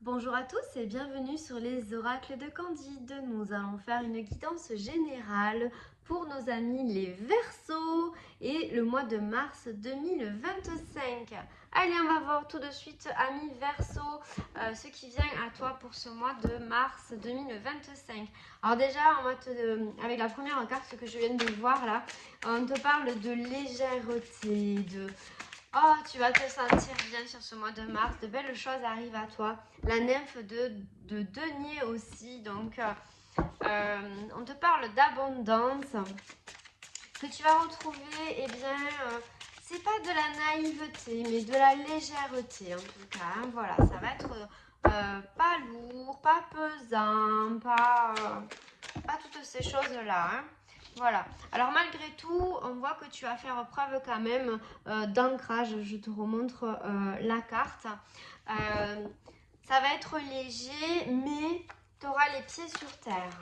Bonjour à tous et bienvenue sur les oracles de Candide. Nous allons faire une guidance générale pour nos amis les Verseaux et le mois de mars 2025. Allez, on va voir tout de suite, amis Verseaux, ce qui vient à toi pour ce mois de mars 2025. Alors déjà, avec la première carte que je viens de voir là, on te parle de légèreté, de... Oh, tu vas te sentir bien sur ce mois de mars. De belles choses arrivent à toi. La nymphe de denier aussi. Donc, on te parle d'abondance que tu vas retrouver. Eh bien, c'est pas de la naïveté, mais de la légèreté en tout cas. Hein. Voilà, ça va être pas lourd, pas pesant, pas toutes ces choses-là. Hein. Voilà. Alors malgré tout, on voit que tu vas faire preuve quand même d'ancrage. Je te remontre la carte. Ça va être léger, mais tu auras les pieds sur terre.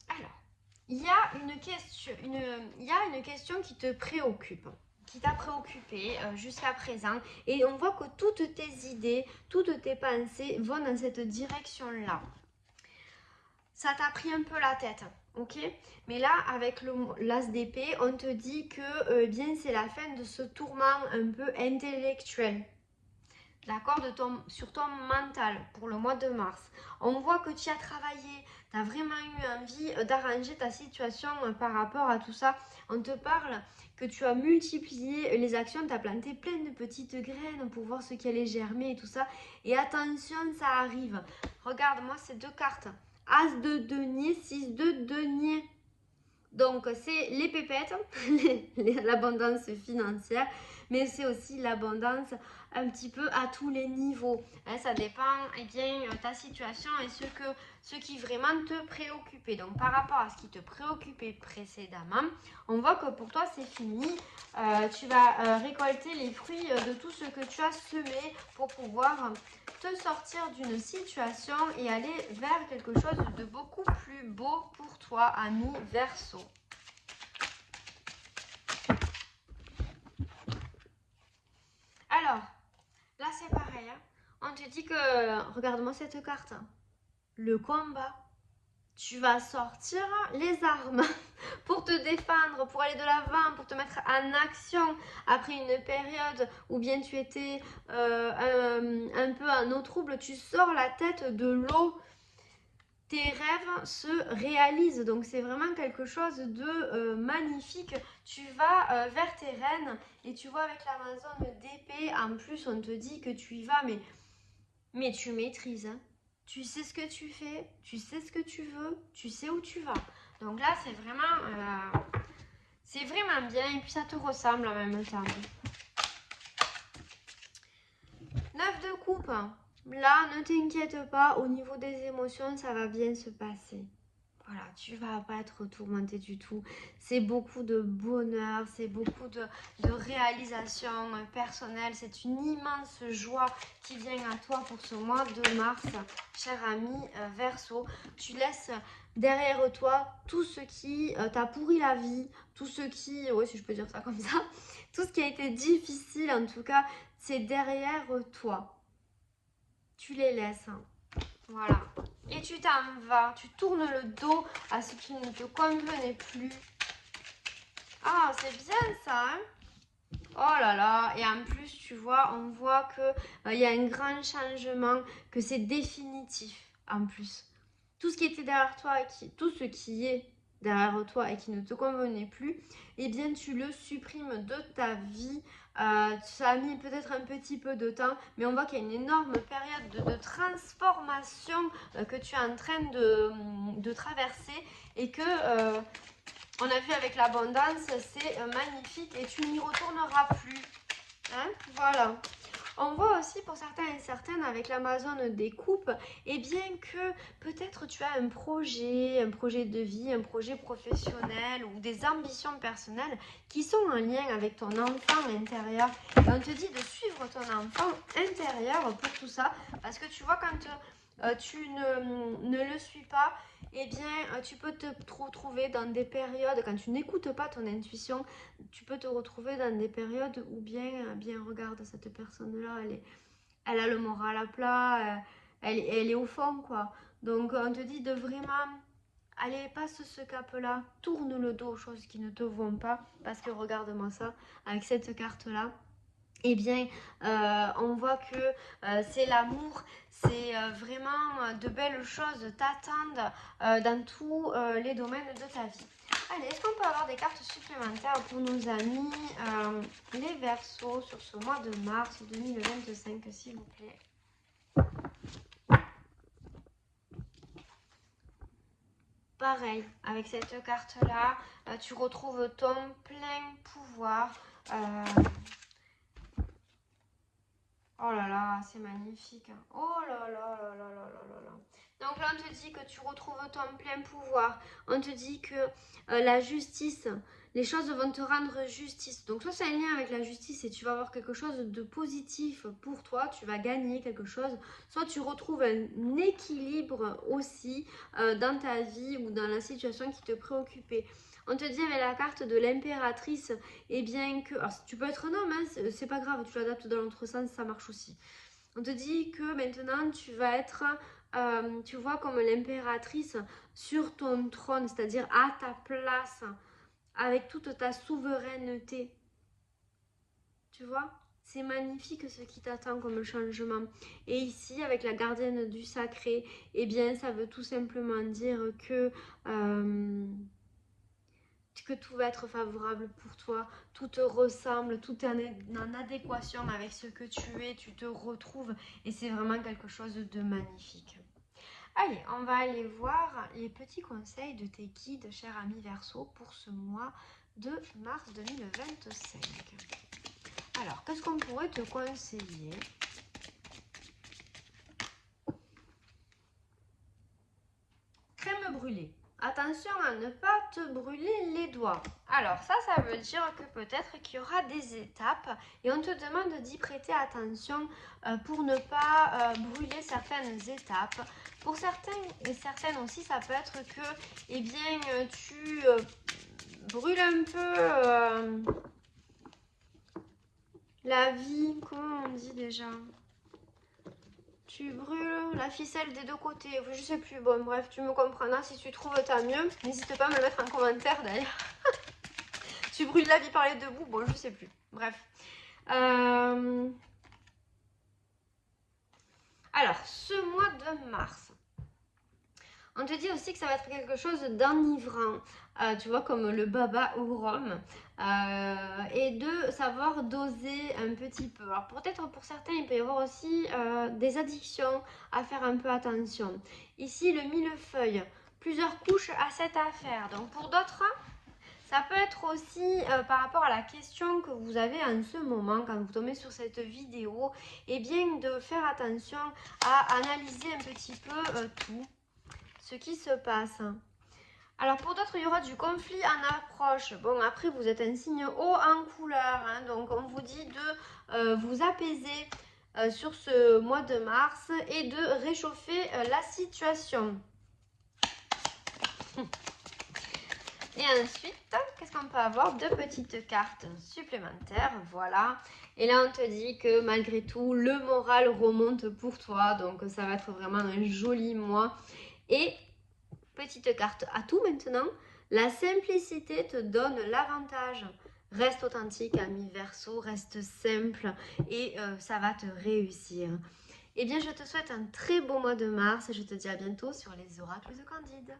Alors, il y a une question qui te préoccupe, qui t'a préoccupé jusqu'à présent. Et on voit que toutes tes idées, toutes tes pensées vont dans cette direction-là. Ça t'a pris un peu la tête, ok? Mais là, avec l'as d'épée, on te dit que bien c'est la fin de ce tourment un peu intellectuel. D'accord, sur ton mental pour le mois de mars. On voit que tu as travaillé, tu as vraiment eu envie d'arranger ta situation par rapport à tout ça. On te parle que tu as multiplié les actions, tu as planté plein de petites graines pour voir ce qui allait germer et tout ça. Et attention, ça arrive. Regarde-moi ces deux cartes. As de denier, 6 de denier. Donc, c'est les pépettes, l'abondance financière, mais c'est aussi l'abondance un petit peu à tous les niveaux. Hein, ça dépend eh bien, ta situation et ce qui vraiment te préoccupait. Donc, par rapport à ce qui te préoccupait précédemment, on voit que pour toi, c'est fini. Tu vas récolter les fruits de tout ce que tu as semé pour pouvoir te sortir d'une situation et aller vers quelque chose de beaucoup plus beau pour toi, ami Verseau. Alors, là c'est pareil. Hein. On te dit que, regarde-moi cette carte, le combat. Tu vas sortir les armes pour te défendre, pour aller de l'avant, pour te mettre en action après une période où bien tu étais un peu en eau trouble. Tu sors la tête de l'eau. Tes rêves se réalisent. Donc c'est vraiment quelque chose de magnifique. Tu vas vers tes rênes et tu vois avec l'Amazone d'épée, en plus on te dit que tu y vas, mais tu maîtrises. Hein. Tu sais ce que tu fais, tu sais ce que tu veux, tu sais où tu vas. Donc là c'est vraiment bien et puis ça te ressemble en même temps. 9 de coupe. Là, ne t'inquiète pas, au niveau des émotions, ça va bien se passer. Voilà, tu vas pas être tourmenté du tout. C'est beaucoup de bonheur, c'est beaucoup de réalisation personnelle. C'est une immense joie qui vient à toi pour ce mois de mars, cher ami Verseau. Tu laisses derrière toi tout ce qui t'a pourri la vie, tout ce qui, ouais, si je peux dire ça comme ça, tout ce qui a été difficile en tout cas, c'est derrière toi. Tu les laisses. Hein. Voilà. Et tu t'en vas, tu tournes le dos à ce qui ne te convenait plus. Ah, c'est bien ça, hein? Oh là là, et en plus, tu vois, on voit que y a un grand changement, que c'est définitif en plus. Tout ce qui était derrière toi, tout ce qui est derrière toi et qui ne te convenait plus, eh bien tu le supprimes de ta vie. Ça a mis peut-être un petit peu de temps, mais on voit qu'il y a une énorme période de transformation que tu es en train de traverser et que on a vu avec l'abondance, c'est magnifique et tu n'y retourneras plus. Hein, voilà. On voit aussi pour certains et certaines avec l'Amazone des coupes, et bien que peut-être tu as un projet de vie, un projet professionnel ou des ambitions personnelles qui sont en lien avec ton enfant intérieur. Et on te dit de suivre ton enfant intérieur pour tout ça, parce que tu vois quand tu ne le suis pas, eh bien tu peux te retrouver dans des périodes, quand tu n'écoutes pas ton intuition, tu peux te retrouver dans des périodes où bien regarde cette personne-là, elle a le moral à plat, elle est au fond, quoi. Donc, on te dit de vraiment, allez, passe ce cap-là, tourne le dos aux choses qui ne te vont pas, parce que regarde-moi ça, avec cette carte-là, eh bien, on voit que c'est l'amour, c'est vraiment de belles choses t'attendent dans tous les domaines de ta vie. Allez, est-ce qu'on peut avoir des cartes supplémentaires pour nos amis, les Verseaux, sur ce mois de mars 2025, s'il vous plaît? Pareil, avec cette carte-là, tu retrouves ton plein pouvoir. Oh là là, c'est magnifique. Oh là là là là là là là. Donc là, on te dit que tu retrouves ton plein pouvoir. On te dit que la justice, les choses vont te rendre justice. Donc soit c'est un lien avec la justice et tu vas avoir quelque chose de positif pour toi, tu vas gagner quelque chose. Soit tu retrouves un équilibre aussi dans ta vie ou dans la situation qui te préoccupait. On te dit avec la carte de l'impératrice, et bien que... Alors, tu peux être un homme, hein, c'est pas grave, tu l'adaptes dans l'autre sens, ça marche aussi. On te dit que maintenant, tu vas être, tu vois, comme l'impératrice sur ton trône, c'est-à-dire à ta place, avec toute ta souveraineté. Tu vois? C'est magnifique ce qui t'attend comme changement. Et ici, avec la gardienne du sacré, eh bien, ça veut tout simplement dire que tout va être favorable pour toi, tout te ressemble, tout est en adéquation avec ce que tu es, tu te retrouves et c'est vraiment quelque chose de magnifique. Allez, on va aller voir les petits conseils de tes guides, cher ami Verseau, pour ce mois de mars 2025. Alors, qu'est-ce qu'on pourrait te conseiller? Crème brûlée. Attention à ne pas te brûler les doigts. Alors ça veut dire que peut-être qu'il y aura des étapes et on te demande d'y prêter attention pour ne pas brûler certaines étapes. Pour certains et certaines aussi, ça peut être que eh bien, tu brûles un peu la vie, comment on dit déjà? Tu brûles la ficelle des deux côtés. Je sais plus. Bon, bref, tu me comprendras. Si tu trouves, tant mieux. N'hésite pas à me le mettre en commentaire d'ailleurs. Tu brûles la vie par les deux bouts. Bon, je sais plus. Bref. Alors, ce mois de mars. On te dit aussi que ça va être quelque chose d'enivrant, tu vois, comme le baba au rhum, et de savoir doser un petit peu. Alors peut-être pour certains, il peut y avoir aussi des addictions à faire un peu attention. Ici, le millefeuille, plusieurs couches à cette affaire. Donc pour d'autres, ça peut être aussi par rapport à la question que vous avez en ce moment quand vous tombez sur cette vidéo, et bien de faire attention à analyser un petit peu tout ce qui se passe. Alors pour d'autres, il y aura du conflit en approche. Bon, après, vous êtes un signe haut en couleur, hein, donc on vous dit de vous apaiser sur ce mois de mars et de réchauffer la situation. Et ensuite, qu'est-ce qu'on peut avoir? Deux petites cartes supplémentaires, voilà. Et là, on te dit que malgré tout, le moral remonte pour toi, donc ça va être vraiment un joli mois. Et petite carte atout maintenant, la simplicité te donne l'avantage. Reste authentique, ami Verseau, reste simple et ça va te réussir. Eh bien, je te souhaite un très beau mois de mars et je te dis à bientôt sur les oracles de Candide.